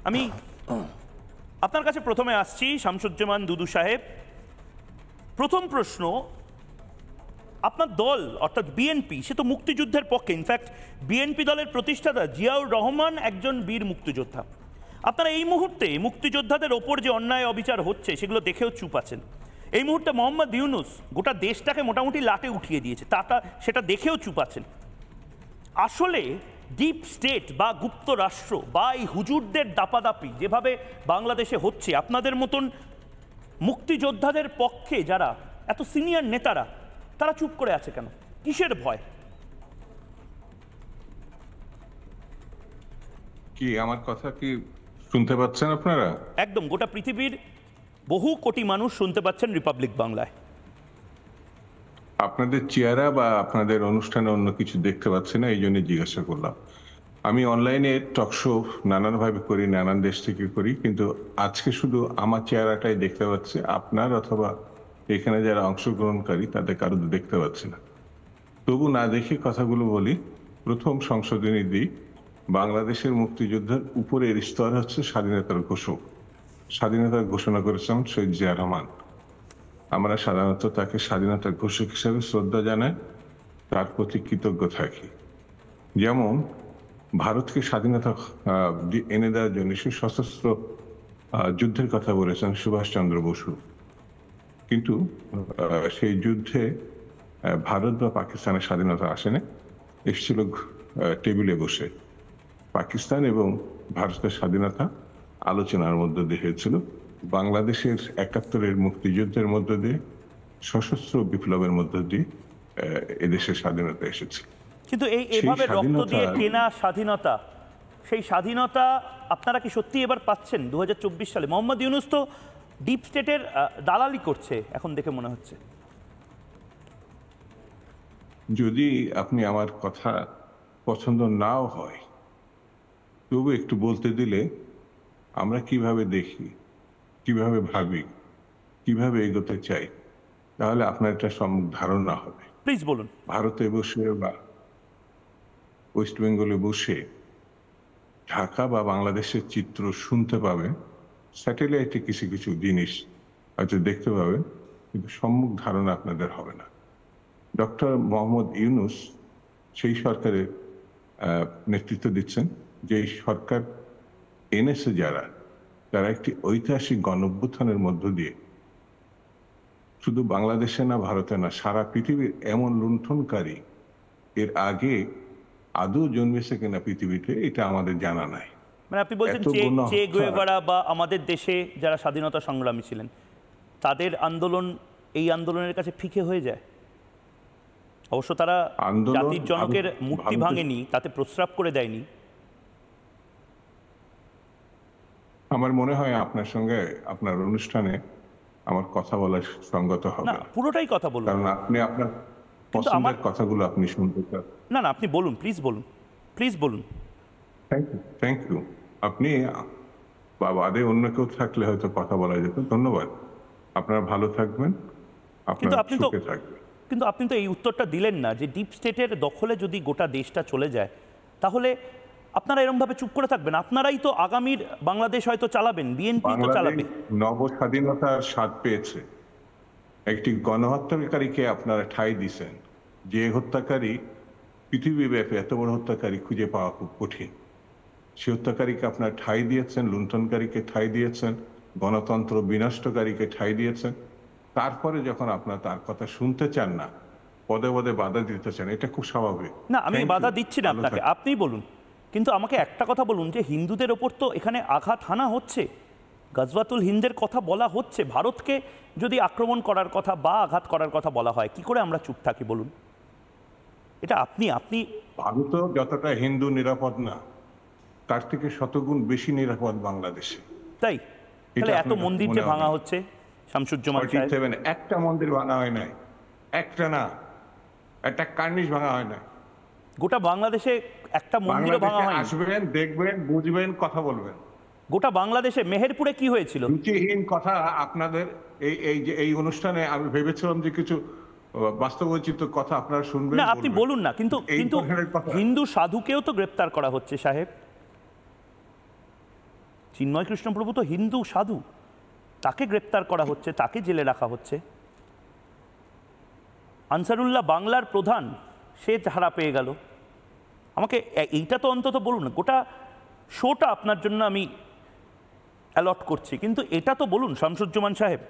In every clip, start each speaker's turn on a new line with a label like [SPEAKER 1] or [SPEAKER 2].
[SPEAKER 1] আমি আপনার কাছে প্রথমে আসছি শামসুজ্জামান দুদু সাহেব। প্রথম প্রশ্ন, আপনার দল অর্থাৎ বিএনপি সে তো মুক্তিযুদ্ধের পক্ষে, ইনফ্যাক্ট বিএনপি দলের প্রতিষ্ঠাতা জিয়াউর রহমান একজন বীর মুক্তিযোদ্ধা। আপনারা এই মুহূর্তে মুক্তিযোদ্ধাদের ওপর যে অন্যায় অবিচার হচ্ছে সেগুলো দেখেও চুপ আছেন। এই মুহূর্তে মোহাম্মদ ইউনূস গোটা দেশটাকে মোটামুটি লাটে উঠিয়ে দিয়েছে, সেটা দেখেও চুপ আছেন। আসলে ডিপ স্টেট বা গুপ্ত রাষ্ট্র বা এই হুজুরদের দাপাদাপি যেভাবে বাংলাদেশে হচ্ছে, আপনাদের মতন মুক্তিযোদ্ধাদের পক্ষে যারা এত সিনিয়র নেতারা তারা চুপ করে আছে কেন? কিসের ভয়?
[SPEAKER 2] কি আমার কথা কি শুনতে পাচ্ছেন আপনারা?
[SPEAKER 1] একদম, গোটা পৃথিবীর বহু কোটি মানুষ শুনতে পাচ্ছেন রিপাবলিক বাংলায়।
[SPEAKER 2] আপনাদের চেহারা বা আপনাদের অনুষ্ঠানে অন্য কিছু দেখতে পাচ্ছি না, এই জন্য জিজ্ঞাসা করলাম। আমি অনলাইনে টকশো নানানভাবে করি, নানান দেশ থেকে করি, কিন্তু আজকে শুধু আমার চেহারাটাই দেখতে পাচ্ছি, আপনার অথবা এখানে যারা অংশগ্রহণকারী তাদের কারো দেখতে পাচ্ছি না। তবু না দেখে কথাগুলো বলি। প্রথম সংশোধনী দিই, বাংলাদেশের মুক্তিযুদ্ধের উপরের স্তর হচ্ছে স্বাধীনতার ঘোষক। স্বাধীনতার ঘোষণা করেছেন শহীদ জিয়া রহমান। আমরা সাধারণত তাকে স্বাধীনতার ঘোষক হিসেবে শ্রদ্ধা জানাই, তার প্রতি কৃতজ্ঞ থাকি। যেমন ভারতকে স্বাধীনতা এনে দেওয়ার জন্য সে সশস্ত্র যুদ্ধের কথা বলেছেন সুভাষচন্দ্র বসু, কিন্তু সেই যুদ্ধে ভারত বা পাকিস্তানের স্বাধীনতা আসেনি, এসেছিল টেবিলে বসে। পাকিস্তান এবং ভারতের স্বাধীনতা আলোচনার মধ্য দিয়ে হয়েছিল। বাংলাদেশের ৭১-এর মুক্তিযুদ্ধের মধ্য দিয়ে, সশস্ত্র বিপ্লবের মধ্য দিয়ে এদেশের স্বাধীনতা এসেছে।
[SPEAKER 1] কিন্তু এইভাবে রক্ত দিয়ে কেনা স্বাধীনতা, সেই স্বাধীনতা আপনারা কি সত্যি এবার পাচ্ছেন ২০২৪ সালে? মোহাম্মদ ইউনূস তো ডিপ স্টেটের দালালি করছে এখন দেখে মনে হচ্ছে।
[SPEAKER 2] যদি আপনি আমার কথা পছন্দ নাও হয়, তবু একটু বলতে দিলে আমরা কিভাবে দেখি, কিভাবে ভাবি, কিভাবে এগোতে চাই, তাহলে আপনার একটা সম্যক ধারণা হবে।
[SPEAKER 1] প্লিজ বলুন।
[SPEAKER 2] ভারতে বসে বা ওয়েস্ট বেঙ্গলে বসে ঢাকা বা বাংলাদেশের চিত্র শুনতে পাবে, স্যাটেলাইটে কিছু কিছু জিনিস হয়তো দেখতে পাবে, কিন্তু সম্যক ধারণা আপনাদের হবে না। ডক্টর মোহাম্মদ ইউনূস সেই সরকারের নেতৃত্ব দিচ্ছেন, যে সরকার এনেছে যারা, তারা একটি ঐতিহাসিক গণঅভ্যুত্থানের মধ্য দিয়ে শুধু বাংলাদেশে না, ভারতে না, সারা পৃথিবীর এমন লুণ্ঠনকারী এর আগে আদৌ জন্মেছে কিনা পৃথিবীতে, এটা আমাদের জানা নাই।
[SPEAKER 1] মানে আপনি বলছেন চে গুয়েভারা বা আমাদের দেশে যারা স্বাধীনতা সংগ্রামী ছিলেন তাদের আন্দোলন এই আন্দোলনের কাছে ফিকে হয়ে যায়? অবশ্য তারা জাতির জনকের মূর্তি ভাঙেনি, তাতে প্রস্রাব করে দেয়নি।
[SPEAKER 2] আমার মনে হয় আপনার সঙ্গে আপনার অনুষ্ঠানে আমার কথা বলার সঙ্গত হবে না।
[SPEAKER 1] পুরোটাই কথা বলুন,
[SPEAKER 2] কারণ আপনি আপনার পছন্দের কথাগুলো আপনি শুনতে চান।
[SPEAKER 1] না আপনি বলুন, প্লিজ বলুন, প্লিজ বলুন।
[SPEAKER 2] Thank you. আপনি বা বাদে অন্য কেউ থাকলে হয়তো কথা বলা যেত। ধন্যবাদ। আপনারা ভালো থাকবেন, আপনারা সুখে থাকবেন।
[SPEAKER 1] কিন্তু আপনি তো এই উত্তরটা দিলেন না যে ডিপ স্টেটের দখলে যদি গোটা দেশটা চলে যায়, তাহলে আপনারা এরকমভাবে চুপ করে থাকবেন? আপনারাই তো আগামীর বাংলাদেশ হয়তো চালাবেন, বিএনপি তো চালাবে।
[SPEAKER 2] নব স্বাধীনতার স্বাদ পেয়েছে, একটি গণহত্যাকারীকে আপনারা ঠাঁই দিয়েছেন, যে হত্যাকারী পৃথিবীব্যাপী এত বড় হত্যাকারী খুঁজে পাওয়া খুব কঠিন। সে হত্যাকারীকে আপনারা ঠাঁই দিয়েছেন, লুণ্ঠনকারীকে ঠাঁই দিয়েছেন, গণতন্ত্র বিনষ্টকারীকে ঠাঁই দিয়েছেন। তারপরে যখন আপনারা তার কথা শুনতে চান না, পদে পদে বাধা দিতে চান, এটা খুব স্বাভাবিক।
[SPEAKER 1] না, আমি বাধা দিচ্ছি না আপনাকে, আপনিই বলুন। কিন্তু আমাকে একটা কথা বলুন, যে হিন্দুদের ওপর তো এখানে আঘাত হানা হচ্ছে, গজওয়াতুল হিন্দের কথা বলা হচ্ছে, ভারতকে যদি আক্রমণ করার কথা বা আঘাত করার কথা বলা হয়, কি করে আমরা চুপ থাকি বলুন? এটা আপনি
[SPEAKER 2] ভারত যতটা হিন্দু নিরাপদ না, তার থেকে শতগুণ বেশি নিরাপদ বাংলাদেশে।
[SPEAKER 1] তাই? তাহলে এত মন্দির যে ভাঙা হচ্ছে, শামসুজ্জামান সাহেব,
[SPEAKER 2] একটা মন্দির ভাঙা হয় নাই, একটা না, একটা কার্নিশ ভাঙা হয় নাই।
[SPEAKER 1] গোটা বাংলাদেশে একটা মন্দিরও ভাঙা হয়নি।
[SPEAKER 2] আসবেন, দেখবেন, বুঝবেন, কথা বলবেন।
[SPEAKER 1] গোটা বাংলাদেশে মেহেরপুরে কি হয়েছিল?
[SPEAKER 2] রুচিহীন কথা আপনাদের এই অনুষ্ঠানে আমি ভেবেছিলাম যে কিছু বাস্তবোচিত কথা আপনারা শুনবেন।
[SPEAKER 1] না, আপনি বলুন না। কিন্তু হিন্দু সাধুকেও তো গ্রেপ্তার করা হচ্ছে সাহেব। চিন্ময় কৃষ্ণ প্রভু তো হিন্দু সাধু, তাকে গ্রেপ্তার করা হচ্ছে, তাকে জেলে রাখা হচ্ছে। আনসারুল্লাহ বাংলার প্রধান, সে ছাড়া পেয়ে গেল। আমাকে এইটা তো অন্তত বলুন, গোটা শোটা আপনার জন্য আমি অ্যালট করছি, কিন্তু এটা তো বলুন শামসুজ্জামান সাহেব,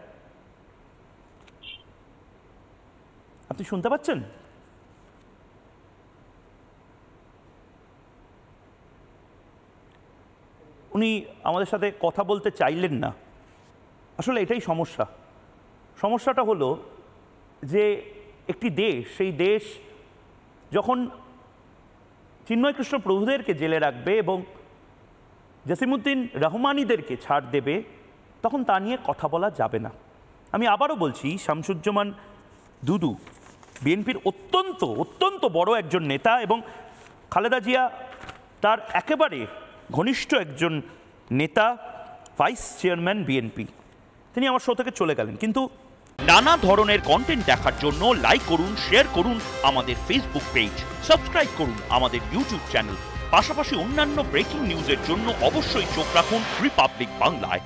[SPEAKER 1] আপনি শুনতে পাচ্ছেন? উনি আমাদের সাথে কথা বলতে চাইলেন না। আসলে এটাই সমস্যা। সমস্যাটা হলো যে একটি দেশ, সেই দেশ যখন চিন্ময় কৃষ্ণ প্রভুদেরকে জেলে রাখবে এবং জসিমউদ্দিন রহমানিদেরকে ছাড় দেবে, তখন তা নিয়ে কথা বলা যাবে না। আমি আবারও বলছি, শামসুজ্জামান দুদু বিএনপির অত্যন্ত অত্যন্ত বড় একজন নেতা এবং খালেদা জিয়া তার একেবারে ঘনিষ্ঠ একজন নেতা, ভাইস চেয়ারম্যান বিএনপি। তিনি আমার শো থেকে চলে গেলেন, কিন্তু
[SPEAKER 3] নানা ধরনের কন্টেন্ট দেখার জন্য লাইক করুন, শেয়ার করুন আমাদের ফেসবুক পেজ, সাবস্ক্রাইব করুন আমাদের ইউটিউব চ্যানেল। পাশাপাশি অন্যান্য ব্রেকিং নিউজের জন্য অবশ্যই চোখ রাখুন রিপাবলিক বাংলায়।